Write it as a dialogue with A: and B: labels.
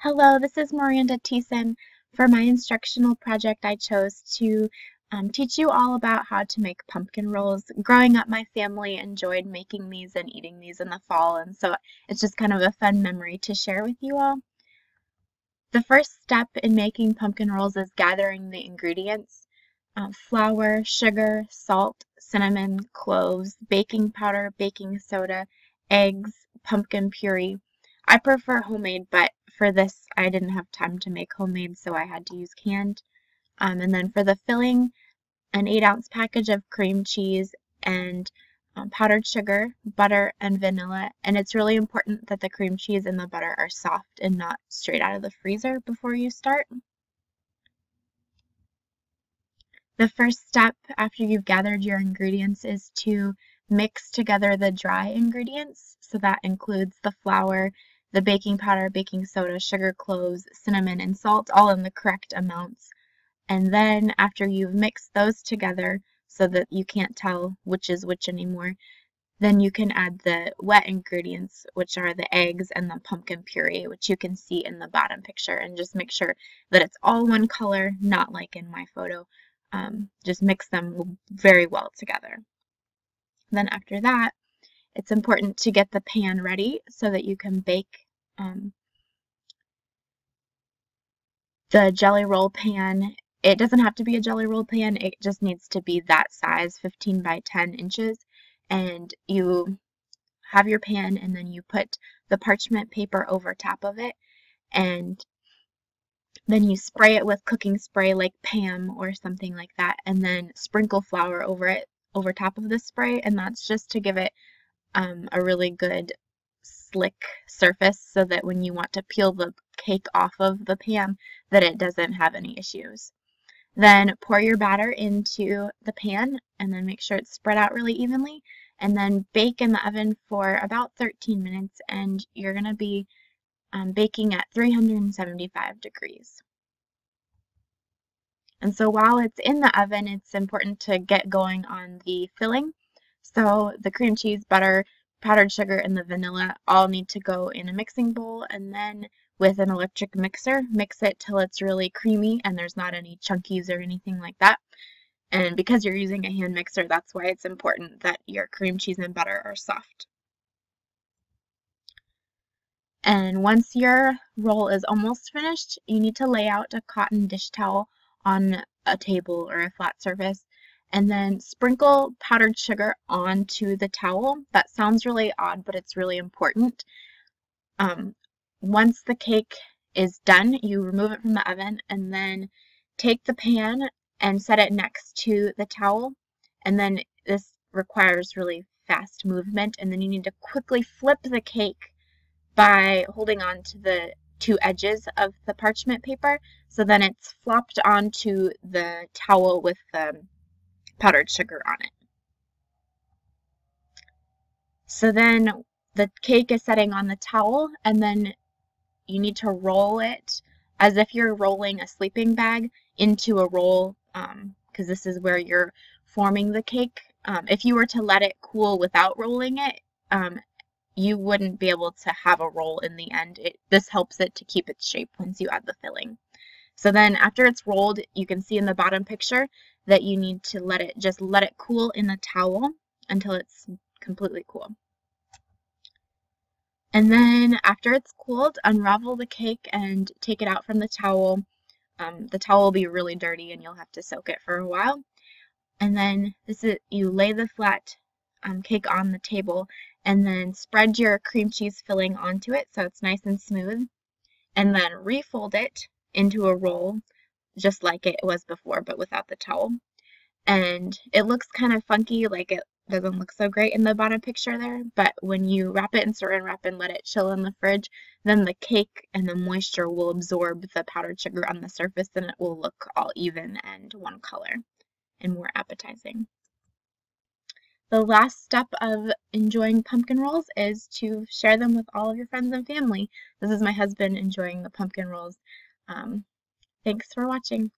A: Hello, this is Miranda Thiessen. For my instructional project, I chose to teach you all about how to make pumpkin rolls. Growing up, my family enjoyed making these and eating these in the fall, and so it's just kind of a fun memory to share with you all. The first step in making pumpkin rolls is gathering the ingredients. Flour, sugar, salt, cinnamon, cloves, baking powder, baking soda, eggs, pumpkin puree. I prefer homemade, but for this I didn't have time to make homemade, so I had to use canned. And then for the filling, an 8-ounce package of cream cheese and powdered sugar, butter, and vanilla. And it's really important that the cream cheese and the butter are soft and not straight out of the freezer before you start. The first step after you've gathered your ingredients is to mix together the dry ingredients. So that includes the flour, the baking powder, baking soda, sugar, cloves, cinnamon, and salt, all in the correct amounts. And then after you've mixed those together so that you can't tell which is which anymore, then you can add the wet ingredients, which are the eggs and the pumpkin puree, which you can see in the bottom picture. And just make sure that it's all one color, not like in my photo. Just mix them very well together. Then after that, it's important to get the pan ready so that you can bake. The jelly roll pan, it doesn't have to be a jelly roll pan, it just needs to be that size, 15 by 10 inches. And you have your pan and then you put the parchment paper over top of it, and then you spray it with cooking spray like Pam or something like that, and then sprinkle flour over it, over top of the spray, and that's just to give it a really good slick surface so that when you want to peel the cake off of the pan, that it doesn't have any issues. Then pour your batter into the pan and then make sure it's spread out really evenly, and then bake in the oven for about 13 minutes, and you're going to be baking at 375 degrees. And so while it's in the oven, it's important to get going on the filling. So the cream cheese, butter, powdered sugar, and the vanilla all need to go in a mixing bowl, and then with an electric mixer, mix it till it's really creamy and there's not any chunkies or anything like that. And because you're using a hand mixer, that's why it's important that your cream cheese and butter are soft. And once your roll is almost finished, you need to lay out a cotton dish towel on a table or a flat surface, and then sprinkle powdered sugar onto the towel. That sounds really odd, but it's really important. Once the cake is done, you remove it from the oven and then take the pan and set it next to the towel. And then this requires really fast movement, and then you need to quickly flip the cake by holding on to the two edges of the parchment paper, so then it's flopped onto the towel with the powdered sugar on it. So then the cake is setting on the towel, and then you need to roll it as if you're rolling a sleeping bag into a roll, because this is where you're forming the cake. If you were to let it cool without rolling it, you wouldn't be able to have a roll in the end. This helps it to keep its shape once you add the filling. So then after it's rolled, you can see in the bottom picture that you need to let it cool in the towel until it's completely cool. And then after it's cooled, unravel the cake and take it out from the towel. The towel will be really dirty and you'll have to soak it for a while. And then you lay the flat cake on the table and then spread your cream cheese filling onto it so it's nice and smooth, and then refold it into a roll just like it was before but without the towel. And it looks kind of funky, like it doesn't look so great in the bottom picture there, but when you wrap it in saran wrap and let it chill in the fridge, then the cake and the moisture will absorb the powdered sugar on the surface and it will look all even and one color and more appetizing. The last step of enjoying pumpkin rolls is to share them with all of your friends and family. This is my husband enjoying the pumpkin rolls. Thanks for watching.